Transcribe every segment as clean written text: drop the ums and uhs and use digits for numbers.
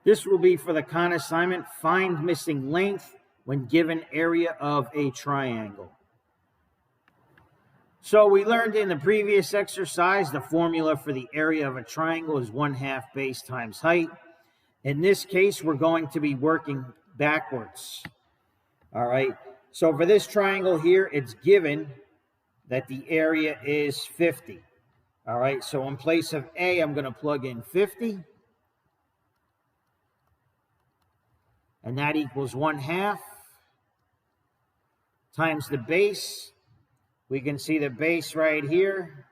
This will be for the con assignment, find missing length when given area of a triangle. So we learned in the previous exercise, the formula for the area of a triangle is 1/2 base times height. In this case, we're going to be working backwards. All right, so for this triangle here, it's given that the area is 50. All right, so in place of A, I'm going to plug in 50. And that equals 1/2 times the base. We can see the base right here.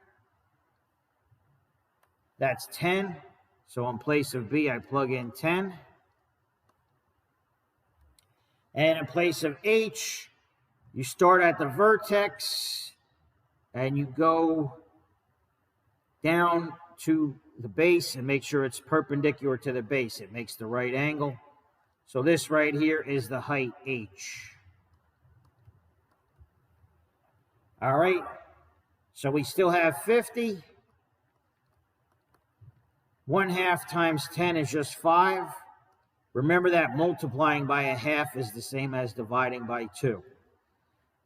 That's 10. So in place of B, I plug in 10. And in place of H, you start at the vertex and you go down to the base and make sure it's perpendicular to the base. It makes the right angle. So this right here is the height H. All right, so we still have 50. 1/2 times 10 is just 5. Remember that multiplying by 1/2 is the same as dividing by 2.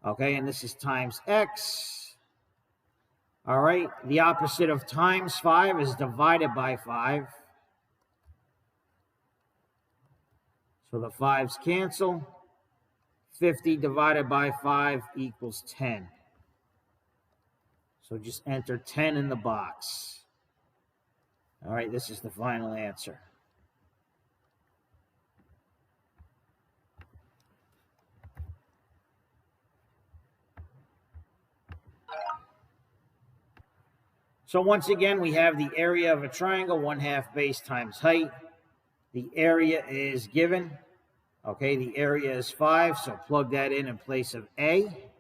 Okay, and this is times x. All right, the opposite of times 5 is divided by 5. So the 5's cancel. 50 divided by 5 equals 10. So just enter 10 in the box. All right, this is the final answer. So once again, we have the area of a triangle, 1/2 base times height. The area is given. Okay, the area is 5, so plug that in place of A.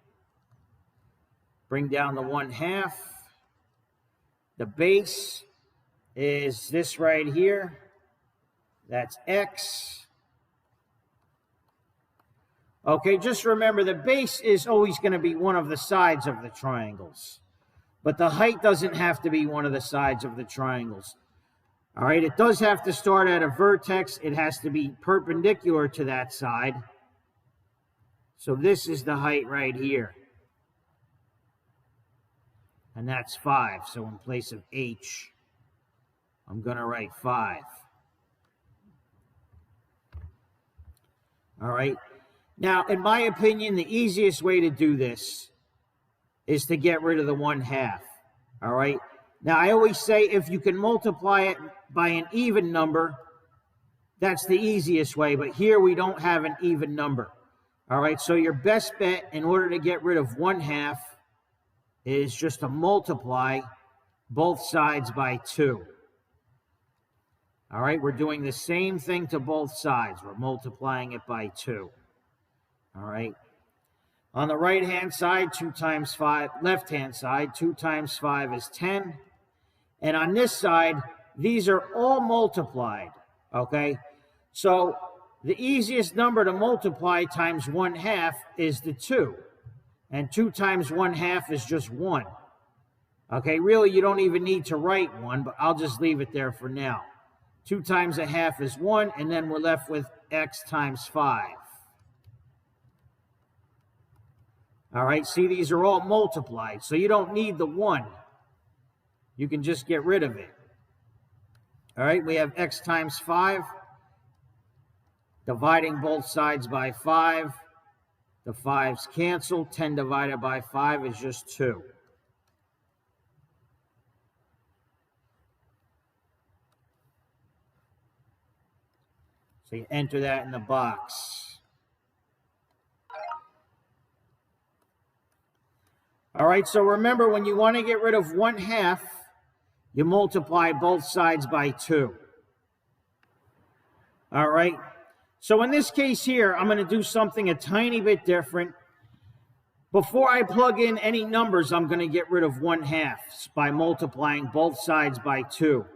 Bring down the 1/2. The base is this right here. That's X. Okay, just remember the base is always going to be one of the sides of the triangles. But the height doesn't have to be one of the sides of the triangles. All right, it does have to start at a vertex. It has to be perpendicular to that side. So this is the height right here. And that's 5. So in place of H, I'm going to write 5. All right. Now, in my opinion, the easiest way to do this is to get rid of the 1/2. All right. Now, I always say if you can multiply it by an even number, that's the easiest way. But here we don't have an even number. All right. So your best bet in order to get rid of 1/2 is just to multiply both sides by 2. All right. We're doing the same thing to both sides. We're multiplying it by 2. All right. On the right-hand side, 2 times 5. Left-hand side, 2 times 5 is 10. And on this side, these are all multiplied, okay? So the easiest number to multiply times 1/2 is the 2. And 2 times 1/2 is just 1. Okay, really, you don't even need to write 1, but I'll just leave it there for now. 2 times 1/2 is 1, and then we're left with x times 5. All right, see, these are all multiplied, so you don't need the 1. You can just get rid of it. All right, we have x times 5. Dividing both sides by 5. The 5's cancel. 10 divided by 5 is just 2. So you enter that in the box. All right, so remember, when you want to get rid of 1/2, you multiply both sides by 2. All right, so in this case here, I'm going to do something a tiny bit different. Before I plug in any numbers, I'm going to get rid of 1/2 by multiplying both sides by 2.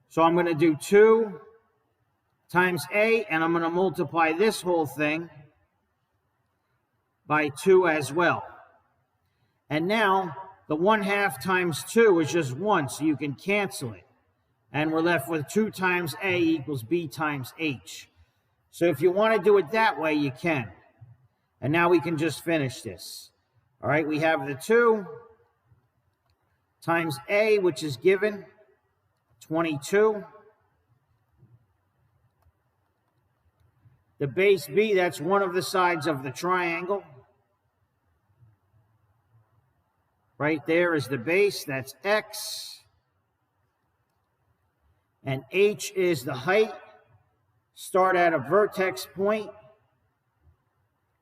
So I'm going to do 2 times A, and I'm going to multiply this whole thing by 2 as well. And now, the 1/2 times 2 is just 1, so you can cancel it. And we're left with 2 times A equals B times H. So if you want to do it that way, you can. And now we can just finish this. All right, we have the 2 times A, which is given 22. The base B, that's one of the sides of the triangle. Right there is the base, that's X. And H is the height. Start at a vertex point.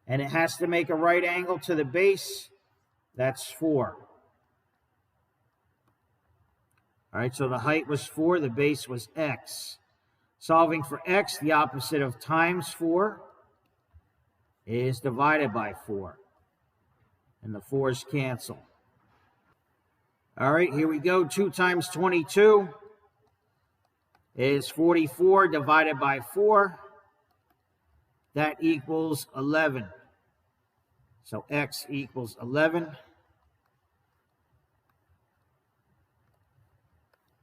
And it has to make a right angle to the base. That's 4. All right, so the height was 4, the base was X. Solving for X, the opposite of times 4 is divided by 4. And the 4's cancel. All right, here we go. 2 times 22 is 44 divided by 4. That equals 11. So X equals 11.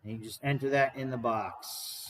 And you just enter that in the box.